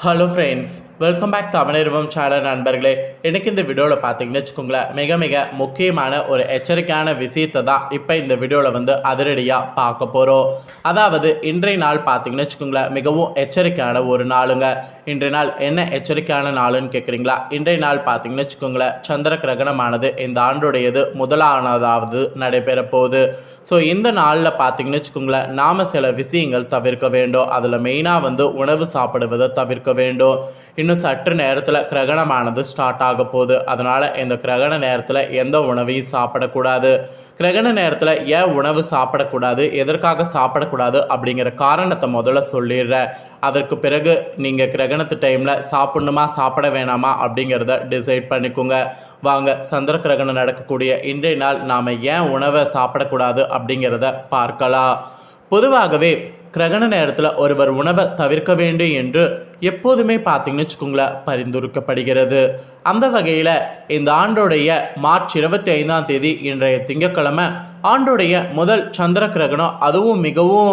Hello friends, welcome back Tamizharvam channel நண்பர்களே. எனக்கு இந்த வீடியோவில் பார்த்தீங்கன்னு வச்சுக்கோங்களேன், மிக மிக முக்கியமான ஒரு எச்சரிக்கையான விஷயத்தை தான் இப்போ இந்த வீடியோவில் அதிரடியாக பார்க்க போகிறோம். அதாவது இன்றைய நாள் பார்த்தீங்கன்னு வச்சுக்கோங்களேன், மிகவும் எச்சரிக்கையான ஒரு நாளுங்க. இன்றைய நாள் என்ன எச்சரிக்கையான நாளுன்னு கேட்குறீங்களா? இன்றைய நாள் பார்த்தீங்கன்னு வச்சுக்கோங்களேன், சந்திர கிரகணமானது இந்த ஆண்டுடையது முதலானதாவது நடைபெற போகுது. ஸோ இந்த நாளில் பார்த்தீங்கன்னு வச்சுக்கோங்களேன், நாம் சில விஷயங்கள் தவிர்க்க வேண்டும். அதில் மெயினாக உணவு சாப்பிடுவதை தவிர்க்க வேண்டும். இன்னும் சற்று நேரத்தில் கிரகணமானது ஸ்டார்ட் ஆக போகுது. அதனால் இந்த கிரகண நேரத்தில் எந்த உணவையும் சாப்பிடக்கூடாது. கிரகண நேரத்தில் ஏன் உணவு சாப்பிடக்கூடாது, எதற்காக சாப்பிடக்கூடாது அப்படிங்கிற காரணத்தை முதல்ல சொல்லிடுறேன். அதற்கு பிறகு நீங்கள் கிரகணத்து டைமில் சாப்பிட்ணுமா சாப்பிட வேணாமா அப்படிங்கிறத டிசைட் பண்ணிக்கோங்க. வாங்க, சந்திர கிரகணம் நடக்கக்கூடிய இன்றைய நாள் நாம் ஏன் உணவை சாப்பிடக்கூடாது அப்படிங்கிறத பார்க்கலாம். பொதுவாகவே கிரகண நேரத்தில் ஒருவர் உணவை தவிர்க்க வேண்டும் என்று எப்போதுமே பார்த்தீங்கன்னு வச்சுக்கோங்களேன் பரிந்துரைக்கப்படுகிறது. அந்த வகையில் இந்த ஆண்டோடைய மார்ச் 25ஆம் தேதி இன்றைய திங்கட்கிழமை ஆண்டுடைய முதல் சந்திர கிரகணம், அதுவும் மிகவும்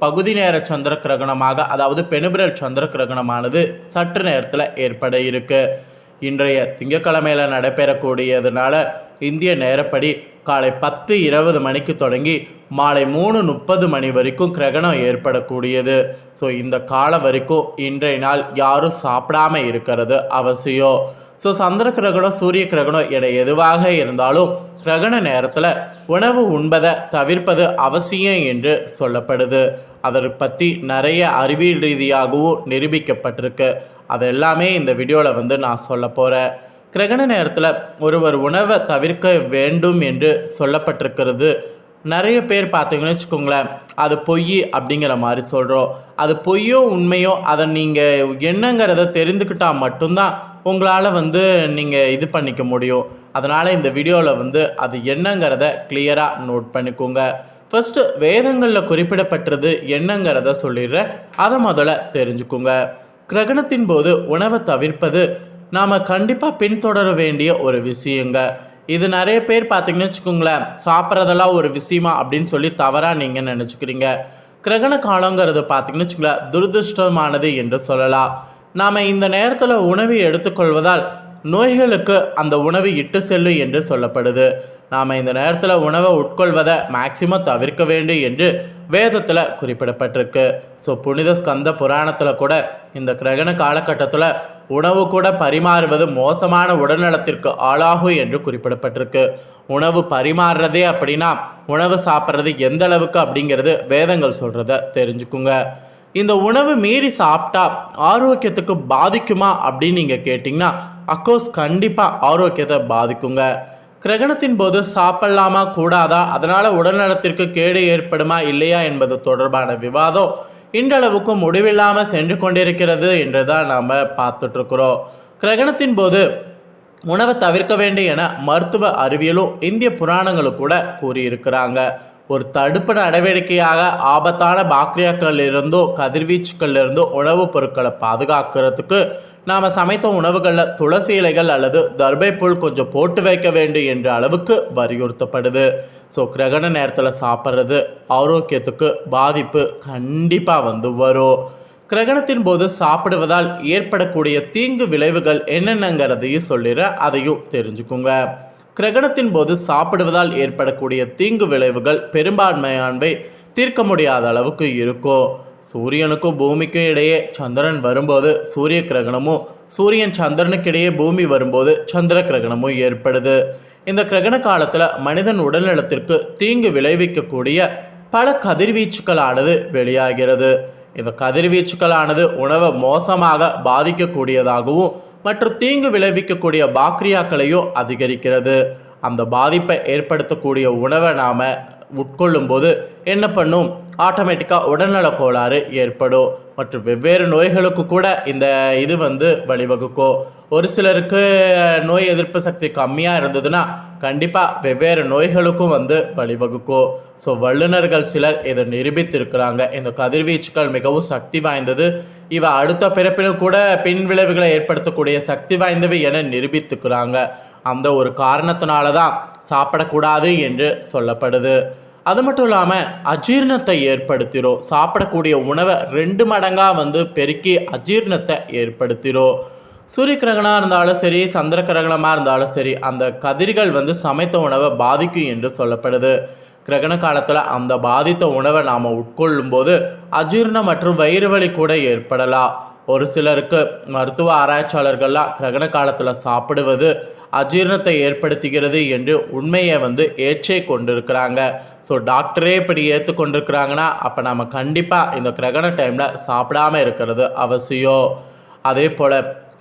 பகுதி நேர சந்திர கிரகணமாக, அதாவது பெனுபிரல் சந்திர கிரகணமானது சற்று நேரத்தில் ஏற்பட இருக்கு. இன்றைய திங்கட்கிழமையில் நடைபெறக்கூடியதுனால இந்திய நேரப்படி காலை 10:20 மணிக்கு தொடங்கி மாலை 3:30 மணி வரைக்கும் கிரகணம் ஏற்படக்கூடியது. ஸோ இந்த காலம் வரைக்கும் இன்றைய நாள் யாரும் சாப்பிடாமல் இருக்கிறது அவசியம். ஸோ சந்திர கிரகணம், சூரிய கிரகணம் என எதுவாக இருந்தாலும் கிரகண நேரத்தில் உணவு உண்பதை தவிர்ப்பது அவசியம் என்று சொல்லப்படுது. அதை பற்றி நிறைய அறிவியல் ரீதியாகவும் நிரூபிக்கப்பட்டிருக்கு. அது எல்லாமே இந்த வீடியோவில் நான் சொல்ல போகிறேன். கிரகண நேரத்தில் ஒருவர் உணவை தவிர்க்க வேண்டும் என்று சொல்லப்பட்டிருக்கிறது. நிறைய பேர் பார்த்தீங்கன்னு வச்சுக்கோங்களேன், அது பொய் அப்படிங்கிற மாதிரி சொல்கிறோம். அது பொய்யோ உண்மையோ அதை நீங்கள் என்னங்கிறத தெரிந்துக்கிட்டால் மட்டும்தான் உங்களால் நீங்கள் இது பண்ணிக்க முடியும். அதனால் இந்த வீடியோவில் அது என்னங்கிறத கிளியராக நோட் பண்ணிக்கோங்க. ஃபஸ்ட்டு வேதங்களில் குறிப்பிடப்பட்டது என்னங்கிறத சொல்லிடுறேன், அதை முதல்ல தெரிஞ்சுக்கோங்க. கிரகணத்தின் போது உணவை தவிர்ப்பது நாம் கண்டிப்பாக பின்தொடர வேண்டிய ஒரு விஷயங்க. இது நிறைய பேர் பார்த்தீங்கன்னு வச்சுக்கோங்களேன், சாப்பிட்றதெல்லாம் ஒரு விஷயமா அப்படின்னு சொல்லி தவறாக நீங்கள் நினச்சிக்கிறீங்க. கிரகண காலங்கிறது பார்த்தீங்கன்னு வச்சுக்கோங்களேன் துரதிருஷ்டமானது என்று சொல்லலாம். நாம் இந்த நேரத்தில் உணவை எடுத்துக்கொள்வதால் நோய்களுக்கு அந்த உணவு இட்டு செல்லும் என்று சொல்லப்படுது. நாம் இந்த நேரத்தில் உணவை உட்கொள்வதை மேக்சிமம் தவிர்க்க வேண்டும் என்று வேதத்தில் குறிப்பிடப்பட்டிருக்கு. ஸோ புனித ஸ்கந்த புராணத்தில் கூட இந்த கிரகண காலகட்டத்தில் உணவு கூட பரிமாறுவது மோசமான உடல்நலத்திற்கு ஆளாகும் என்று குறிப்பிடப்பட்டிருக்கு. உணவு பரிமாறுறதே அப்படின்னா உணவு சாப்பிட்றது எந்த அளவுக்கு அப்படிங்கிறது வேதங்கள் சொல்கிறத தெரிஞ்சுக்குங்க. இந்த உணவு மீறி சாப்பிட்டா ஆரோக்கியத்துக்கு பாதிக்குமா அப்படின்னு நீங்கள் கேட்டிங்கன்னா, அக்கோர்ஸ் கண்டிப்பாக ஆரோக்கியத்தை பாதிக்குங்க. கிரகணத்தின் போது சாப்பிடலாமா கூடாதா, அதனால் உடல்நலத்திற்கு கேடு ஏற்படுமா இல்லையா என்பது தொடர்பான விவாதம் இன்றளவுக்கு முடிவில்லாமல் சென்று கொண்டிருக்கிறது என்று தான் நாம் பார்த்துட்ருக்குறோம். கிரகணத்தின் போது உணவை தவிர்க்க வேண்டும் என மருத்துவ அறிவியலும் இந்திய புராணங்களும் கூட கூறியிருக்கிறாங்க. ஒரு தடுப்பு நடவடிக்கையாக ஆபத்தான பாக்டீரியாக்கள் இருந்தோ கதிர்வீச்சுக்கள் இருந்தோ உணவுப் பொருட்களை பாதுகாக்கிறதுக்கு நாம் சமைத்த உணவுகளில் துளசி இலைகள் அல்லது தர்பை புல் கொஞ்சம் போட்டு வைக்க வேண்டும் என்ற அளவுக்கு வலியுறுத்தப்படுது. ஸோ கிரகண நேரத்தில் சாப்பிட்றது ஆரோக்கியத்துக்கு பாதிப்பு கண்டிப்பாக வரும். கிரகணத்தின் போது சாப்பிடுவதால் ஏற்படக்கூடிய தீங்கு விளைவுகள் என்னென்னங்கிறதையும் சொல்லிடுற, அதையும் தெரிஞ்சுக்குங்க. கிரகணத்தின் போது சாப்பிடுவதால் ஏற்படக்கூடிய தீங்கு விளைவுகள் பெரும்பான்மையானவை தீர்க்க முடியாத அளவுக்கு இருக்கும். சூரியனுக்கும் பூமிக்கும் இடையே சந்திரன் வரும்போது சூரிய கிரகணமும், சூரியன் சந்திரனுக்கு இடையே பூமி வரும்போது சந்திர கிரகணமும் ஏற்படுது. இந்த கிரகண காலத்தில் மனிதன் உடல்நலத்திற்கு தீங்கு விளைவிக்கக்கூடிய பல கதிர்வீச்சுக்களானது வெளியாகிறது. இந்த கதிர்வீச்சுக்களானது உணவை மோசமாக பாதிக்கக்கூடியதாகவும் மற்றும் தீங்கு விளைவிக்கக்கூடிய பாக்டீரியாக்களையும் அதிகரிக்கிறது. அந்த பாதிப்பை ஏற்படுத்தக்கூடிய உணவை நாம் உட்கொள்ளும் போது என்ன பண்ணும், ஆட்டோமேட்டிக்காக உடல்நல கோளாறு ஏற்படும் மற்றும் வெவ்வேறு நோய்களுக்கு கூட இந்த இது வழிவகுக்கும். ஒரு சிலருக்கு நோய் எதிர்ப்பு சக்தி கம்மியாக இருந்ததுன்னா கண்டிப்பாக வெவ்வேறு நோய்களுக்கும் வழிவகுக்கும். ஸோ வல்லுநர்கள் சிலர் இதை நிரூபித்திருக்கிறாங்க. இந்த கதிர்வீச்சுக்கள் மிகவும் சக்தி வாய்ந்தது, இவை அடுத்த பிறப்பிலும் கூட பின் விளைவுகளை ஏற்படுத்தக்கூடிய சக்தி வாய்ந்தவை என நிரூபித்துக்கிறாங்க. அந்த ஒரு காரணத்தினால தான் சாப்பிடக்கூடாது என்று சொல்லப்படுது. அது மட்டும் இல்லாமல் அஜீரணத்தை ஏற்படுத்திடும். சாப்பிடக்கூடிய உணவை 2 மடங்காக பெருக்கி அஜீரணத்தை ஏற்படுத்திடும். சூரிய கிரகணமாக இருந்தாலும் சரி, சந்திர கிரகணமாக இருந்தாலும் சரி, அந்த கதிர்கள் சமைத்த உணவை பாதிக்கும் என்று சொல்லப்படுது. கிரகண காலத்தில் அந்த பாதித்த உணவை நாம் உட்கொள்ளும்போது அஜீரணம் மற்றும் வயிறு வலி கூட ஏற்படலாம். ஒரு சிலருக்கு மருத்துவ ஆராய்ச்சியாளர்கள்லாம் கிரகண காலத்தில் சாப்பிடுவது அஜீரணத்தை ஏற்படுத்துகிறது என்று உண்மையை ஏற்றே கொண்டிருக்கிறாங்க. ஸோ டாக்டரே இப்படி ஏற்றுக்கொண்டிருக்கிறாங்கன்னா அப்போ நம்ம கண்டிப்பாக இந்த கிரகண டைமில் சாப்பிடாமல் இருக்கிறது அவசியம். அதே போல்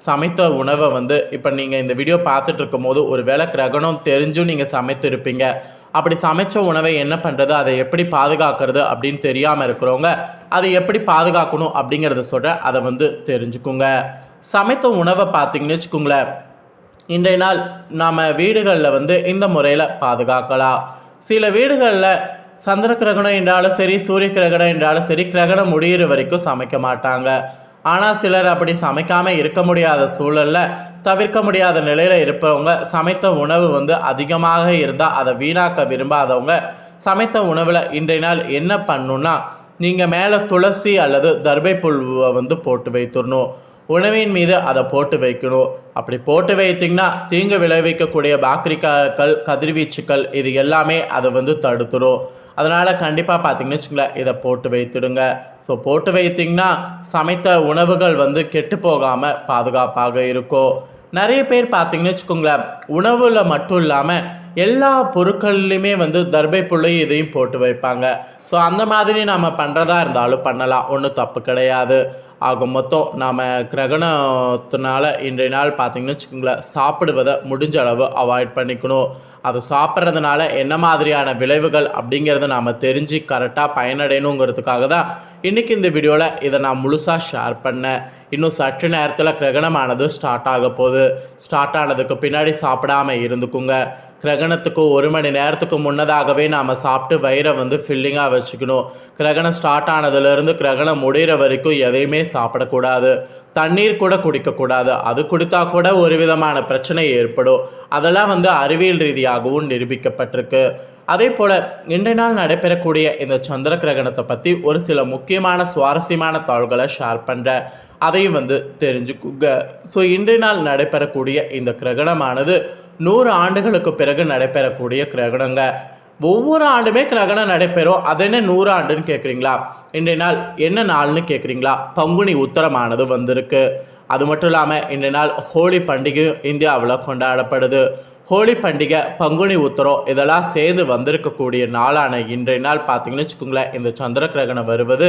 சமைத்த உணவை இப்போ நீங்கள் இந்த வீடியோ பார்த்துட்டு இருக்கும் போது ஒரு வேளை கிரகணம் தெரிஞ்சும் நீங்கள் சமைத்திருப்பீங்க. அப்படி சமைச்ச உணவை என்ன பண்ணுறது, அதை எப்படி பாதுகாக்கிறது அப்படின்னு தெரியாமல் இருக்கிறவங்க அதை எப்படி பாதுகாக்கணும் அப்படிங்கிறத சொல்கிறேன். அதை தெரிஞ்சுக்குங்க. சமைத்த உணவை பார்த்தீங்கன்னு வச்சுக்கோங்களேன், இன்றைய நாள் நாம் வீடுகளில் இந்த முறையில் பாதுகாக்கலாம். சில வீடுகளில் சந்திர கிரகணம் என்றாலும் சரி, சூரிய கிரகணம் என்றாலும் சரி, கிரகணம் முடிகிற வரைக்கும் சமைக்க மாட்டாங்க. ஆனால் சிலர் அப்படி சமைக்காமல் இருக்க முடியாத சூழலில், தவிர்க்க முடியாத நிலையில் இருப்பவங்க சமைத்த உணவு அதிகமாக இருந்தால் அதை வீணாக்க விரும்பாதவங்க சமைத்த உணவில் இன்றைய நாள் என்ன பண்ணணுன்னா, நீங்கள் மேலே துளசி அல்லது தர்பை புல்வை போட்டு வைத்துடணும். உணவின் மீது அதை போட்டு வைக்கணும். அப்படி போட்டு வைத்திங்கன்னா தீங்கு விளைவிக்கக்கூடிய பாக்டீரியாக்கள், கதிர்வீச்சுக்கள் இது எல்லாமே அதை தடுத்துடும். அதனால் கண்டிப்பாக பார்த்தீங்கன்னு வச்சுங்களேன், இதை போட்டு வைத்துடுங்க. ஸோ போட்டு வைத்திங்கன்னா சமைத்த உணவுகள் கெட்டு போகாமல் பாதுகாப்பாக இருக்கும். நிறைய பேர் பார்த்தீங்கன்னு வச்சுக்கோங்களேன், உணவில் மட்டும் இல்லாமல் எல்லா பொருட்கள்லையுமே தர்பை புல்லையும் இதையும் போட்டு வைப்பாங்க. ஸோ அந்த மாதிரி நம்ம பண்ணுறதா இருந்தாலும் பண்ணலாம், ஒன்றும் தப்பு கிடையாது. ஆக மொத்தம் நாம் கிரகணத்தினால இன்றைய நாள் பார்த்திங்கன்னு வச்சுக்கோங்களேன், சாப்பிடுவதை முடிஞ்ச அளவு அவாய்ட் பண்ணிக்கணும். அது சாப்பிட்றதுனால என்ன மாதிரியான விளைவுகள் அப்படிங்கிறத நாம் தெரிஞ்சு கரெக்டாக பயனடையணுங்கிறதுக்காக தான் இன்றைக்கி இந்த வீடியோவில் இதை நான் முழுசாக ஷேர் பண்ணேன். இன்னும் சற்று நேரத்தில் கிரகணமானது ஸ்டார்ட் ஆக போகுது. ஸ்டார்ட் ஆனதுக்கு பின்னாடி சாப்பிடாமல் இருந்துக்குங்க. கிரகணத்துக்கு 1 மணி நேரத்துக்கு முன்னதாகவே நாம் சாப்பிட்டு வயிறை ஃபில்லிங்காக வச்சுக்கணும். கிரகணம் ஸ்டார்ட் ஆனதுலேருந்து கிரகணம் முடிகிற வரைக்கும் எதையுமே சாப்பிடக்கூடாது. தண்ணீர் கூட குடிக்கக்கூடாது. அது குடித்தா கூட ஒரு விதமான பிரச்சனை ஏற்படும். அதெல்லாம் அறிவியல் ரீதியாகவும் நிரூபிக்கப்பட்டிருக்கு. அதே போல் இன்றைய நாள் நடைபெறக்கூடிய இந்த சந்திர கிரகணத்தை பற்றி ஒரு சில முக்கியமான சுவாரஸ்யமான தகவல்களை ஷேர் பண்ணுறேன். அதையும் தெரிஞ்சுக்குங்க. ஸோ இன்றைய நாள் நடைபெறக்கூடிய இந்த கிரகணமானது 100 ஆண்டுகளுக்கு பிறகு நடைபெறக்கூடிய கிரகணங்க. ஒவ்வொரு ஆண்டுமே கிரகணம் நடைபெறும். அது என்ன 100 ஆண்டுன்னு கேட்குறீங்களா? இன்றைய நாள் என்ன நாள்னு கேட்குறீங்களா? பங்குனி உத்தரமானது வந்திருக்கு. அது மட்டும் இல்லாமல் இன்றைய நாள் ஹோலி பண்டிகையும் இந்தியாவில் கொண்டாடப்படுது. ஹோலி பண்டிகை, பங்குனி உத்தரம் இதெல்லாம் சேர்ந்து வந்திருக்கக்கூடிய நாளான இன்றைய நாள் பார்த்திங்கன்னு வச்சுக்கோங்களேன், இந்த சந்திர கிரகணம் வருவது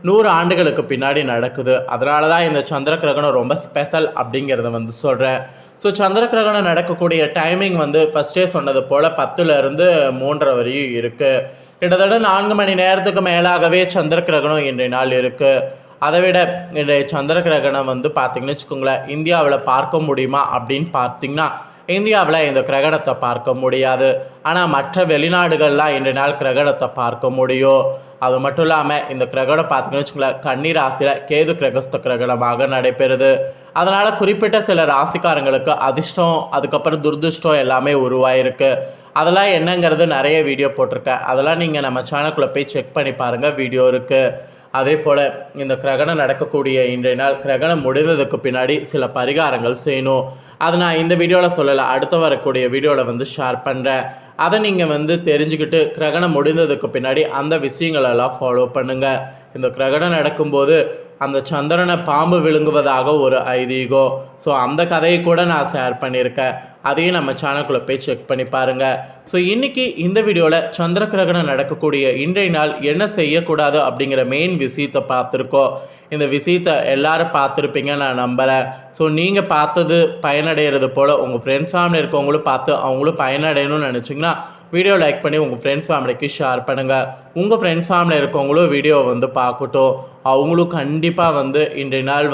100 ஆண்டுகளுக்கு பின்னாடி நடக்குது. அதனால தான் இந்த சந்திர கிரகணம் ரொம்ப ஸ்பெஷல் அப்படிங்கிறத சொல்கிறேன். ஸோ சந்திர கிரகணம் நடக்கக்கூடிய டைமிங் ஃபஸ்ட்டே சொன்னது போல் 10லேருந்து 3:30 வரையும் இருக்குது. கிட்டத்தட்ட 4 மணி நேரத்துக்கு மேலாகவே சந்திர கிரகணம் இன்றைய நாள் இருக்குது. அதை விட இன்றைய சந்திர கிரகணம் பார்த்திங்கன்னு வச்சுக்கோங்களேன், இந்தியாவில் பார்க்க முடியுமா அப்படின்னு பார்த்திங்கன்னா இந்தியாவில் இந்த கிரகணத்தை பார்க்க முடியாது. ஆனால் மற்ற வெளிநாடுகள்லாம் இன்றைய நாள் கிரகணத்தை பார்க்க முடியும். அது மட்டும் இல்லாமல் இந்த கிரகணம் பார்த்திங்கன்னு வச்சுக்கோங்களேன், கன்னி ராசியில் கேது கிரகஸ்த கிரகணமாக நடைபெறுது. அதனால் குறிப்பிட்ட சில ராசிக்காரங்களுக்கு அதிர்ஷ்டம், அதுக்கப்புறம் துர்திருஷ்டம் எல்லாமே உருவாயிருக்கு. அதெல்லாம் என்னங்கிறது நிறைய வீடியோ போட்டிருக்கேன். அதெல்லாம் நீங்கள் நம்ம சேனலுக்குள்ளே போய் செக் பண்ணி பாருங்கள், வீடியோ இருக்குது. அதே போல் இந்த கிரகணம் நடக்கக்கூடிய இன்றைய நாள் கிரகணம் முடிந்ததுக்கு பின்னாடி சில பரிகாரங்கள் செய்யணும். அதை நான் இந்த வீடியோவில் சொல்லலை, அடுத்து வரக்கூடிய வீடியோவில் ஷேர் பண்ணுறேன். அதை நீங்கள் தெரிஞ்சுக்கிட்டு கிரகணம் முடிந்ததுக்கு பின்னாடி அந்த விஷயங்களெல்லாம் ஃபாலோ பண்ணுங்கள். இந்த கிரகணம் நடக்கும்போது அந்த சந்திரனை பாம்பு விழுங்குவதாக ஒரு ஐதீகம். ஸோ அந்த கதையை கூட நான் ஷேர் பண்ணியிருக்கேன். அதையும் நம்ம சேனலுக்குள்ளே போய் செக் பண்ணி பாருங்கள். ஸோ இன்றைக்கி இந்த வீடியோவில் சந்திர கிரகணம் நடக்கக்கூடிய இன்றைய நாள் என்ன செய்யக்கூடாது அப்படிங்கிற மெயின் விஷயத்தை பார்த்துருக்கோம். இந்த விஷயத்தை எல்லோரும் பார்த்துருப்பீங்கன்னு நான் நம்புகிறேன். ஸோ நீங்கள் பார்த்தது பயனடைகிறது போல் உங்கள் ஃப்ரெண்ட்ஸ் ஃபேமிலி இருக்கவங்களும் பார்த்து அவங்களும் பயனடையணும்னு நினச்சிங்கன்னா வீடியோ லைக் பண்ணி உங்கள் ஃப்ரெண்ட்ஸ் ஃபேமிலிக்கு ஷேர் பண்ணுங்கள். உங்கள் ஃப்ரெண்ட்ஸ் ஃபேமிலி இருக்கவங்களும் வீடியோ பார்க்கட்டும். அவங்களும் கண்டிப்பாக இன்றைய நாள்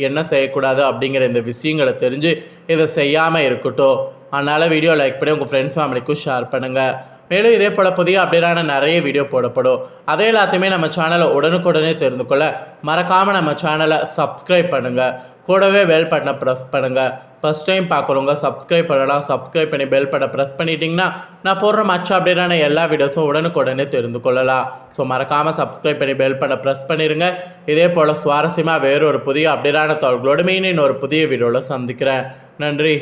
என்ன செய்யக்கூடாது அப்படிங்கிற இந்த விஷயங்களை தெரிஞ்சு இதை செய்யாமல் இருக்கட்டும். அதனால் வீடியோ லைக் பண்ணி உங்கள் ஃப்ரெண்ட்ஸ் ஃபேமிலிக்கும் ஷேர் பண்ணுங்கள். மேலும் இதே போல் புதிய அப்டேட்டான நிறைய வீடியோ போடப்படும். அதே எல்லாத்தையுமே நம்ம சேனலை உடனுக்குடனே தெரிந்து கொள்ள மறக்காமல் நம்ம சேனலை சப்ஸ்கிரைப் பண்ணுங்கள். கூடவே பெல் பட்டனை ப்ரெஸ் பண்ணுங்கள். ஃபஸ்ட் டைம் பார்க்குறவங்க சப்ஸ்கிரைப் பண்ணலாம், சப்ஸ்கிரைப் பண்ணி பெல் பட்டனை ப்ரெஸ் பண்ணிட்டீங்கன்னா நான் போடுற மற்ற அப்டேட்டான எல்லா வீடியோஸும் உடனுக்குடனே தெரிந்து கொள்ளலாம். ஸோ மறக்காமல் சப்ஸ்கிரைப் பண்ணி பெல் பட்டனை ப்ரெஸ் பண்ணிடுங்க. இதே போல் சுவாரஸ்யமாக வேறு ஒரு புதிய அப்டேட்டான தகவல்களோடு மீண்டும் இன்னொரு புதிய வீடியோவில் சந்திக்கிறேன். நன்றி.